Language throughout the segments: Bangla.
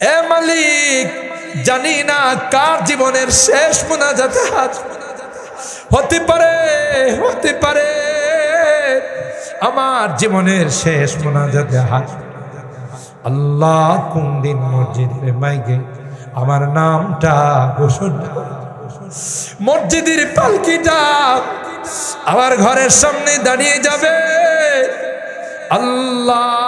এ মালিক, জানি না কার জীবনের শেষ মুনাজাতে হাত হতে পারে, হতে পারে আমার জীবনের শেষ মুনাজাতে হাত। আল্লাহ, কোন দিন মসজিদের মাইকে আমার নামটা ঘোষণা, মসজিদের পালকিটা আমার ঘরের সামনে দাঁড়িয়ে যাবে। আল্লাহ,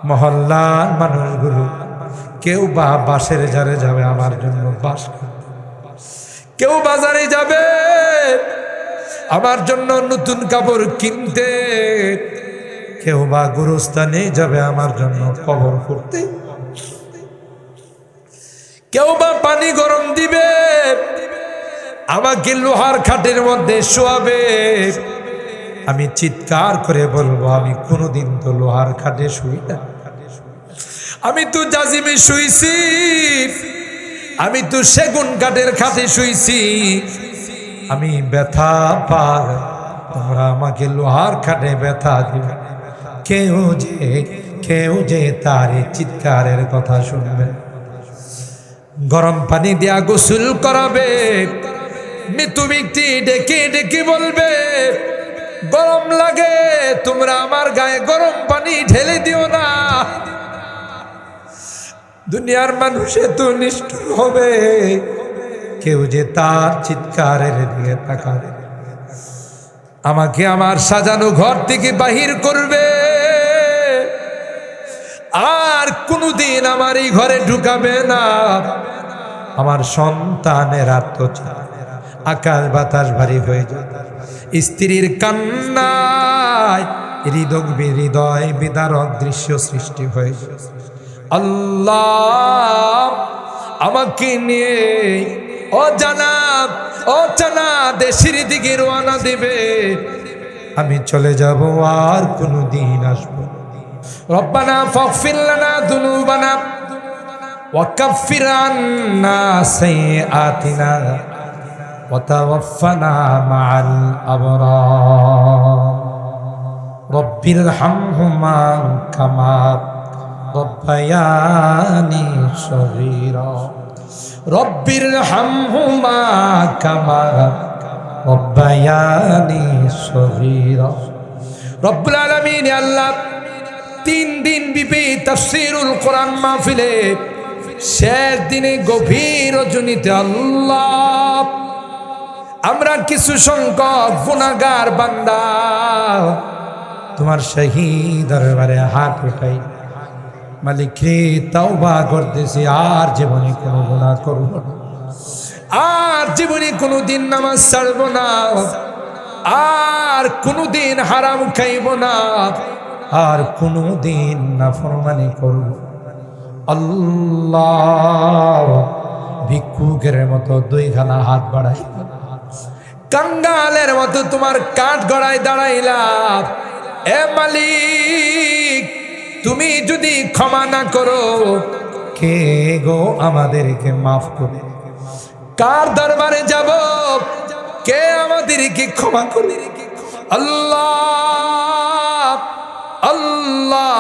মহল্লার মানুষগুলো কেউ বা বাসের ঝাড়ে যাবে আমার জন্য বাস, কেউ বাজারে যাবে আমার জন্য নতুন কাপড় কিনতে, কেউ বা গুরুস্থানে যাবে আমার জন্য কবর করতে, কেউ বা পানি গরম দিবে, আমাকে লোহার খাটের মধ্যে শোয়াবে। আমি চিৎকার করে বলবো, আমি কোনোদিন তো লোহার খাটে শুই না, আমি তো জাজিমে শুইছি, আমি তো সেগুন কাঠের খাটে শুইছি। আমি ব্যথা পার, তোমরা আমাকে লোহার খাটে ব্যথা দিবে। কেউ যে তার চিৎকারের কথা শুনবে, গরম পানি দিয়া গোসল করাবে, মৃত্যু ব্যক্তি ডেকে ডেকে বলবে গরম লাগে, তোমরা আমার গায়ে গরম পানি ঢেলে দিও না। দুনিয়ার মানুষ এত নিষ্ঠুর হবে, কেউ যে তার চিৎকারের দিকে তাকাবে। আমাকে আমার সাজানো ঘর থেকে বাহির করবে, আর কোনদিন আমার এই ঘরে ঢুকাবে না। আমার সন্তানের আত্মচাপ, আকাশ বাতাস ভারী হয়ে যায়, স্ত্রীর কান্নায় হৃদয় বিদারক দৃশ্য সৃষ্টি হয়ে যায়। আল্লাহ, আমাকে নিয়ে অজানা দেশের দিকে রওনা দেবে, আমি চলে যাব, আর কোনদিন আসবো। রব্বানা ফাগফির লানা যুনুবানা ওয়া কাফফির আন্না সাইয়্যাতিনা ওয়া তাওয়াফফানা মাআল আবরার। রব্বিরহামহুমা কামা রব্বায়ানি সগীরা। রব্বিরহামহুমা কামা রব্বায়ানি সগীরা। রব্বুল আলামিন, আল্লাহ, 3 দিন ব্যাপী তাফসীরুল কোরআন মাহফিলে শেষ দিনে গভীর রজনীতে আল্লাহ, আমরা কিছু সংখ্যক গুনাহগার বান্দা তোমার শাহী দরবারে হাত উঠাই। মালিক রে, তাওবা করতেছি, আর জীবনে কোনো গুনাহ করব না, আর জীবনে কোনো দিন নামাজ ছাড়ব না, আর কোনোদিন হারাম খাইব না, আর কোনোদিন নাফরমানি করব। আল্লাহ, ভিক্ষুকের মতো 2খানা হাত বাড়াই, কাঙ্গালের মতো তোমার কাঠ গড়ায় দাঁড়াইলাম। এ মালিক, তুমি যদি ক্ষমা না করো, কে গো আমাদেরকে মাফ করে? কার দরবারে যাব, কে আমাদেরকে ক্ষমা করে? আল্লাহ, আল্লাহ,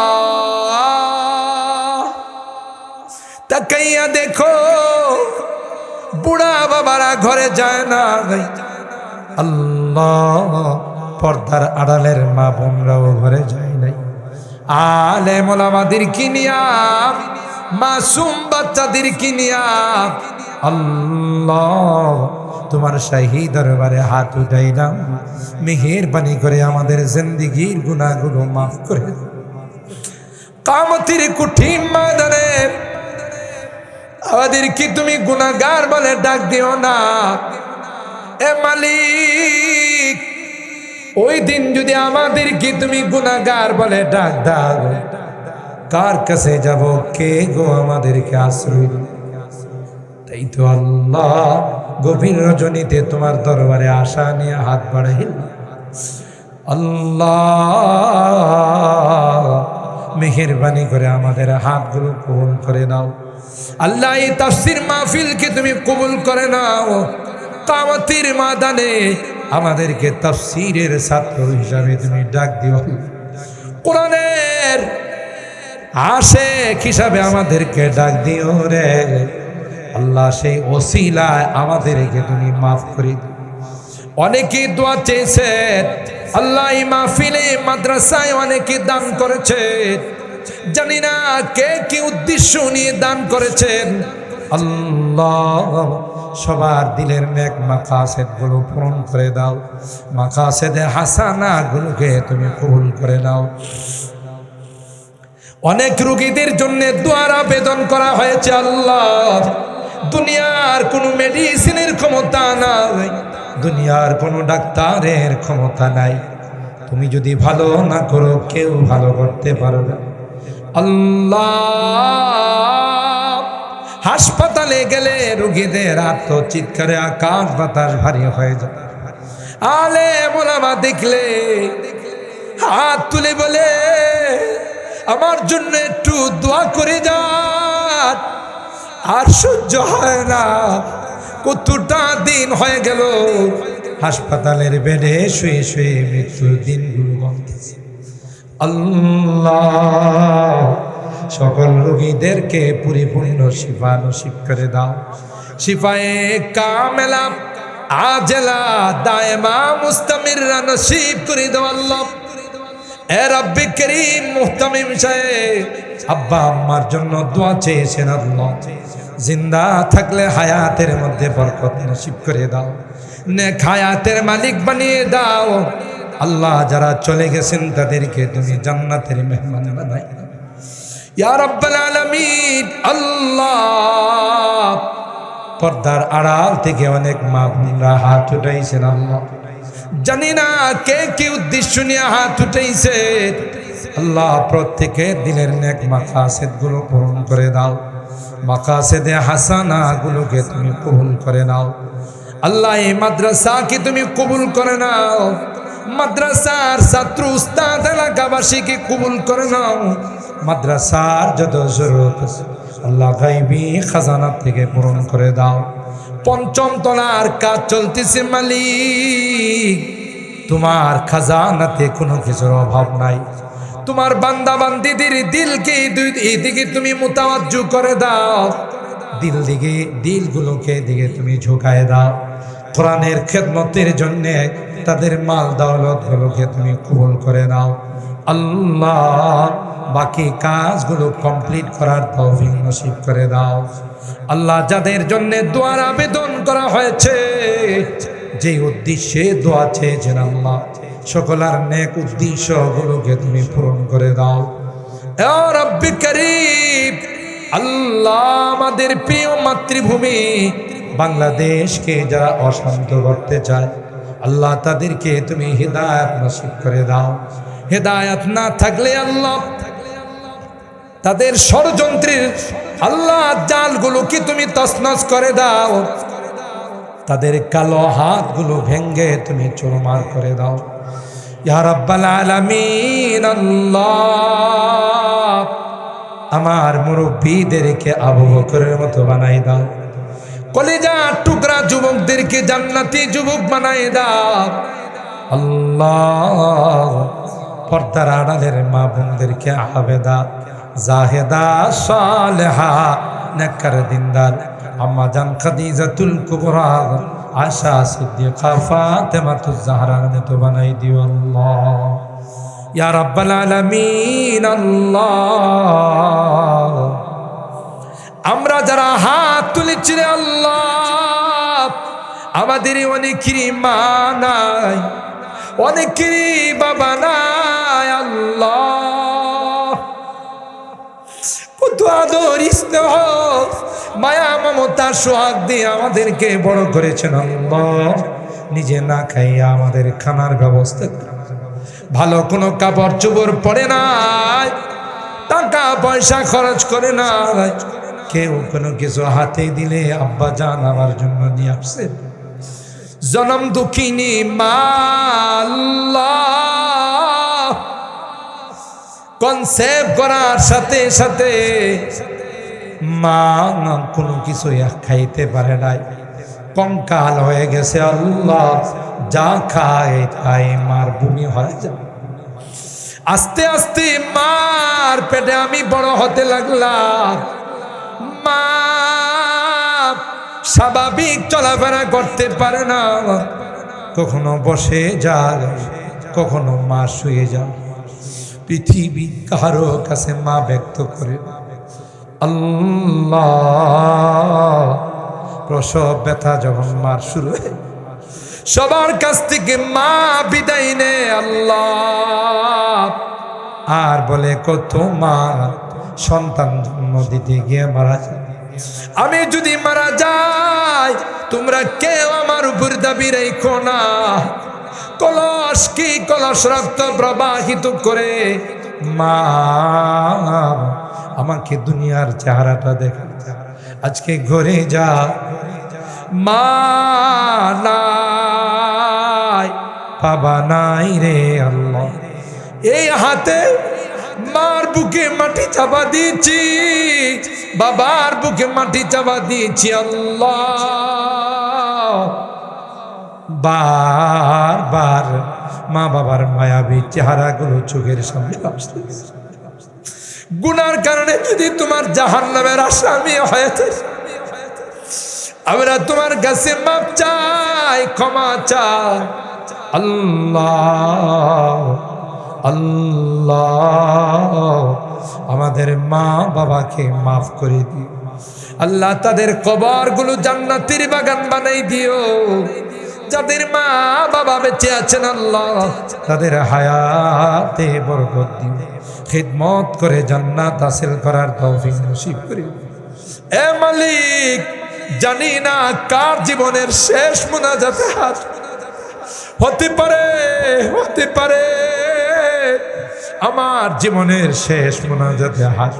তাকাইয়া দেখো, বুড়া বাবারা ঘরে যায় না। আল্লাহ, পর্দার আড়ালের মা বোনরাও ঘরে যায় নাই। আলেম ওলামাদের কিনিয়া, মাসুম বাচ্চাদের কিনিয়া, আল্লাহ, তোমার শাহী দরবারে হাত উঠাইলাম, মেহেরবানি করে আমাদের জিন্দেগীর গুনাহগুলো মাফ করে দাও। কিয়ামতের কঠিন ময়দানে আমাদেরকে তুমি গুনাহগার বলে ডাক দিও না। এ মালিক, ওই দিন যদি আমাদেরকে তুমি গুনাহগার বলে ডাক দাও, কার কাছে যাব, কে গো আমাদেরকে আশ্রয় দিবে? তাই তো আল্লাহ, গভীর রজনীতে তোমার দরবারে আশা নিয়ে হাত বাড়াইল। আল্লাহ, মেহেরবানি করে আমাদের হাতগুলো কবুল করে নাও। আল্লাহ, এই তাফসীর মাহফিলকে তুমি কবুল করে নাও। কিয়ামতের ময়দানে আমাদেরকে তাফসীরের ছাত্র হিসাবে তুমি ডাক দিও। কোরআনের আশেক হিসাবে আমাদেরকে ডাক দিও রে আল্লাহ। সেই ওসিলায় আমাদেরকে তুমি মাফ করে দিও। অনেকেই দোয়া চেয়েছেন আল্লাহ, এই মাহফিলে মাদ্রাসায় অনেকে দান করেছেন, জানি না কে কি উদ্দেশ্য নিয়ে দান করেছেন। আল্লাহ সবার দিলের নেক মাকাসেদ গুলো পূরণ করে দাও, মাকাসেদে হাসানা গুলোকে তুমি কবুল করে নাও। অনেক রোগীদের জন্য দোয়ার আবেদন করা হয়েছে আল্লাহ। দুনিয়ার কোনো মেডিসিনের ক্ষমতা নাই, দুনিয়ার কোনো ডাক্তারের ক্ষমতা নাই। তুমি যদি ভালো না করো কেউ ভালো করতে পারবে না আল্লাহ। হাসপাতালে গেলে রোগীদের আত্মচিৎকারে আকাশ বাতাস ভারী হয়ে যায়। আলেম ওলামা দেখলে হাত তুলে বলে আমার জন্য একটু দোয়া করে যান। আর সহ্য হয় না, কতটা দিন হয়ে গেল হাসপাতালের বেডে শুয়ে শুয়ে মৃত্যুর দিনগুলো গণতেছে। আল্লাহ সকল রোগীদেরকে পরিপূর্ণ শিফা নসিব করে দাও। শিফায়ে কামেলা আজলা দায়মা মুস্তামিররা নসিব করে দাও আল্লাহ। এ রব্বে করিম, মুহতামিম সাহেব আব্বা আম্মার জন্য দোয়া চেয়েছেন আল্লাহ। জিন্দা থাকলে হায়াতের মধ্যে বরকত নসিব করে দাও, নেক হায়াতের মালিক বানিয়ে দাও আল্লাহ। যারা চলে গেছেন তাদেরকে তুমি জান্নাতের মেহমান বানাই দাও ইয়া রাব্বাল আলামিন। আল্লাহ পর্দার আড়াল থেকে অনেক মা বোনরা হাত উঠাইছেন আল্লাহ, জানি না কে কি উদ্দেশ্য নিয়ে হাত উঠাইছে আল্লাহ। প্রত্যেকের দিলের নেক মাকাসেদ গুলো পূরণ করে দাও, মাকাসেদে হাসানা গুলোকে তুমি কবুল করে নাও আল্লাহ। এই মাদ্রাসাকে তুমি কবুল করে নাও, মাদ্রাসার ছাত্র উস্তাদ এলাকাবাসীকে কবুল করে নাও। মাদ্রাসার যত জরুরত আছে আল্লাহ গায়বী খাজানা থেকে পূরণ করে দাও। পঞ্চম তলার কাজ চলতেছে মালিক, তোমার খাজানাতে কোনো কিছুর অভাব নাই। তোমার বান্দা বান্দিদের দিলকে এদিকে তুমি মুতাওয়াজ্জু করে দাও, দিলগুলোকে দিকে তুমি ঝুঁকায় দাও। কোরআনের খেদমতের জন্য তাদের মাল দৌলত গুলোকে তুমি কবুল করে নাও আল্লাহ। বাকি কাজগুলো কমপ্লিট করার তৌফিক নসিব করে দাও আল্লাহ। যাদের জন্য দোয়ার আবেদন করা হয়েছে, যে উদ্দেশ্যে দোয়া চেয়েছেন আল্লাহ, সকলের নেক উদ্দেশ্যগুলোকে তুমি পূরণ করে দাও ইয়া রাব্বি করিম। আল্লাহ আমাদের প্রিয় মাতৃভূমি বাংলাদেশকে যারা অশান্ত করতে চায় আল্লাহ, তাদেরকে তুমি হিদায়াত নসিব করে দাও। হিদায়াত না থাকলে আল্লাহ তাদের ষড়যন্ত্রের আল্লাহ জালগুলোকে তুমি তছনছ করে দাও, তাদের কালো হাতগুলো ভেঙ্গে তুমি চুরমার করে দাও ইয়া রাব্বাল আলামিন। আল্লাহ আমার মুরব্বীদেরকে আবু বকরের মতো বানাই দাও, কলিজার টুকরা যুবকদেরকে জান্নাতি যুবক বানাই দাও আল্লাহ। পর্দার আড়ালের মা বোনদেরকে আবেদা জাহেদা সালেহা নেককার দিনদার আম্মা জান খাদিজাতুল কুবরা আয়েশা সিদ্দিকা ফাতেমাতুজ জাহরা মতো বানাই দিও আল্লাহ ইয়া রাব্বাল আলামিন। আল্লাহ আমরা যারা হাত তুলেছি রে আল্লাহ, আমাদের অনেকেরই মা নাই, অনেকেরই বাবা নাই আল্লাহ। কত আদর স্নেহ মায়া মমতা সোহাগ দিয়ে আমাদেরকে বড় করেছেন আল্লাহ। নিজে না খাইয়া আমাদের খানার ব্যবস্থা, ভালো কোনো কাপড় চোপড় পরে নাই, টাকা পয়সা খরচ করে নাই, কেউ কোনো কিছু হাতে দিলে আব্বা জান আমার জন্য নিয়ে আসছে। জনম দুঃখিনী মা আল্লাহ কনসেপ্ট করার সাথে সাথে মা কোনো কিছু খাইতে পারে নাই, কঙ্কাল হয়ে গেছে আল্লাহ। যা খায় তাই মার বমি হয়ে যায় আস্তে আস্তে মার পেটে আমি বড় হতে লাগলাম। মা স্বাভাবিক চলাফেরা করতে পারে না, কখনো বসে যায়, কখনো মা শুয়ে যায়। পৃথিবী কারো কাছে মা ব্যক্ত করে না। আল্লাহ, প্রসব ব্যথা যখন মার শুরু হয়, সবার কাছ থেকে মা বিদায় নে আল্লাহ, আর বলে কত মা সন্তান জন্ম দিতে গিয়ে মারা যায়। আমি যদি মারা যাই, তোমরা কেউ আমার উপর দাবি রেখো না। কলস কি কলস রক্ত প্রবাহিত করে মা আমাকে দুনিয়ার চেহারাটা দেখা। আজকে ঘরে যা, মা নাই, বাবা নাই রে আল্লাহ। এই হাতে মার বুকে মাটি চাপা দিয়েছি, বাবার বুকে মাটি চাপা দিয়েছি আল্লাহ। বারবার মা বাবার মায়াবী চেহারাগুলো চোখের সামনে আসছে। গুনার কারণে যদি তোমার জাহান্নামের আসামি হয়েছে, আমরা তোমার কাছে মাপ চাই, ক্ষমা চাই আল্লাহ। আল্লাহ, আমাদের মা বাবাকে মাফ করে দিও আল্লাহ। তাদের কবরগুলো জান্নাতের বাগান বানাই দিও। যাদের মা বাবা বেঁচে আছেন আল্লাহ, তাদের হায়াতে বরকত দিও। খিদমত করে জান্নাত হাসিল করার তৌফিক নসিব করে দিও। এ মালিক, জানি না কার জীবনের শেষ মুনাজাতে হাত হতে পারে, হতে পারে আমার জীবনের শেষ মুনাজাতে হাত।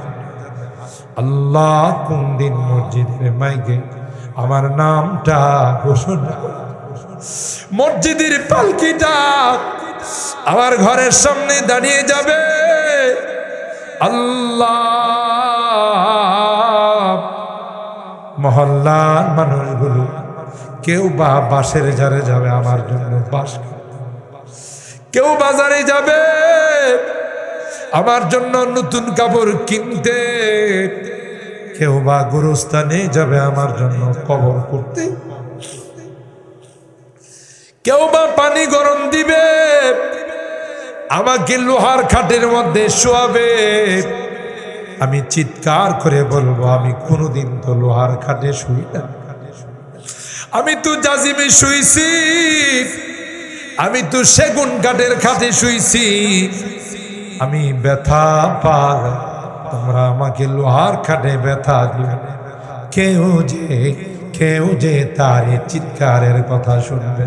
আল্লাহ, কোন দিন মসজিদের মাইকে আমার নামটা ঘোষণা, মসজিদের পালকিটা আমার ঘরের সামনে দাঁড়িয়ে যাবে আল্লাহ। মহল্লার মানুষগুলো কেউ বা বাসের জারে যাবে আমার জন্য বাস, কেউ বাজারে যাবে আমার জন্য নতুন কাপড় কিনতে, কেউ বা গুরুস্থানে যাবে আমার জন্য কবর করতে, কেউ বা পানি গরম দিবে, আমাকে লোহার খাটের মধ্যে শোয়াবে। আমি চিৎকার করে বলবো, আমি কোনোদিন তো লোহার খাটে শুই না, আমি তো জাজিমে শুইছি, আমি তো সেগুন কাঠের খাটে শুইছি। আমি ব্যথা পাই, তোমরা আমাকে লোহার খাটে ব্যথা দিবে। কেউ যে তার চিৎকারের কথা শুনবে।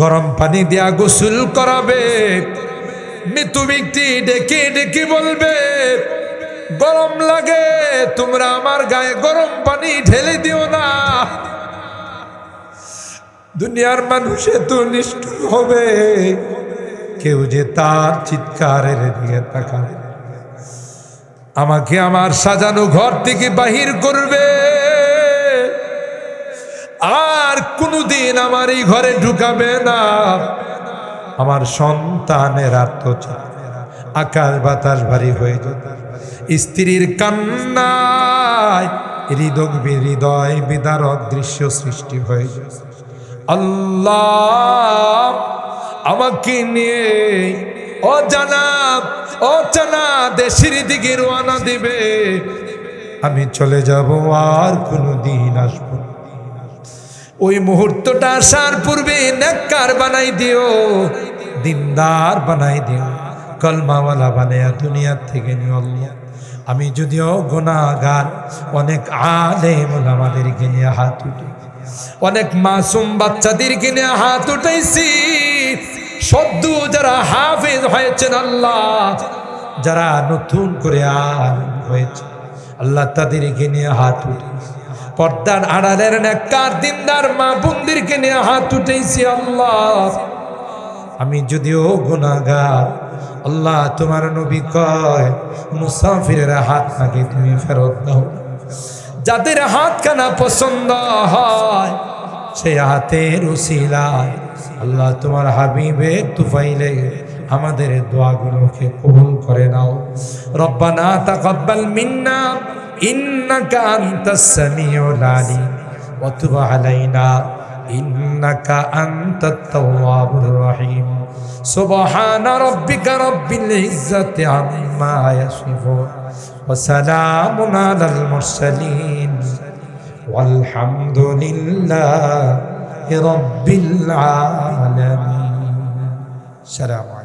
গরম পানি দিয়া গোসল করাবে, মৃত ব্যক্তি ডেকে ডেকে বলবে গরম লাগে, তোমরা আমার গায়ে গরম পানি ঢেলে দিও না। দুনিয়ার মানুষ এত নিষ্ঠুর হবে, কেউ যে তার চিৎকারের দিকে তাকাবে। আমাকে আমার সাজানো ঘর থেকে বাহির করবে, আর কোনদিন আমার এই ঘরে ঢুকাবে না। আমার সন্তানের আত্মচাপ, আকাশ বাতাস ভারী হয়ে যেত। স্ত্রীর কান্নায় হৃদয় বিদারক দৃশ্য সৃষ্টি হয়ে যায়। আল্লাহ, আমাকে নিয়ে অজানা দেশের দিকে রওনা দিবে। আমি চলে যাব, আর কোনদিন আসবো না। ওই মুহূর্তটা আসার পূর্বে নেককার বানাই দিও, দিনদার বানাই দিও, কলমাওয়ালা বানায়া দুনিয়ার থেকে নিও আল্লাহ। আমি যদিও গুনাহগার, অনেক আলেম ওলামাদেরকে নিয়ে হাত উঠে, অনেক মাসুম বাচ্চাদেরকে নিয়ে হাত উঠাইছি। সদ্য যারা হাফেজ হয়েছেন আল্লাহ, যারা নতুন করে আলেম হয়েছে আল্লাহ, তাদেরকে নিয়ে হাত উঠেছি। পর্দার আড়ালের নেককার দিনদার মা বোনদেরকে নিয়ে হাত উঠেছি আল্লাহ। আমি যদিও গুনাহগার আল্লাহ, তোমার নবী কয় মুসাফিরের হাত নাকি তুমি ফেরত দাও। যাদের হাতখানা পছন্দ হয় সেই হাতের উসিলায় আল্লাহ তোমার হাবিবে তুফাইলে আমাদের দোয়াগুলোকে কবুল করে নাও। রব্বানা তাকাব্বাল মিন্না ইন্নাকা আনতাস সামিউল আলিম ওয়া তুব আলাইনা ইন্নাকা আনতাত তাওয়াবুর রহিম। সুবহানা রাব্বিকা রাব্বিল ইজ্জাতি আম্মা ইয়াসিফুন ওয়া সালামুন আলাল মুরসালিন walhamdulillahi rabbil alamin. Assalamu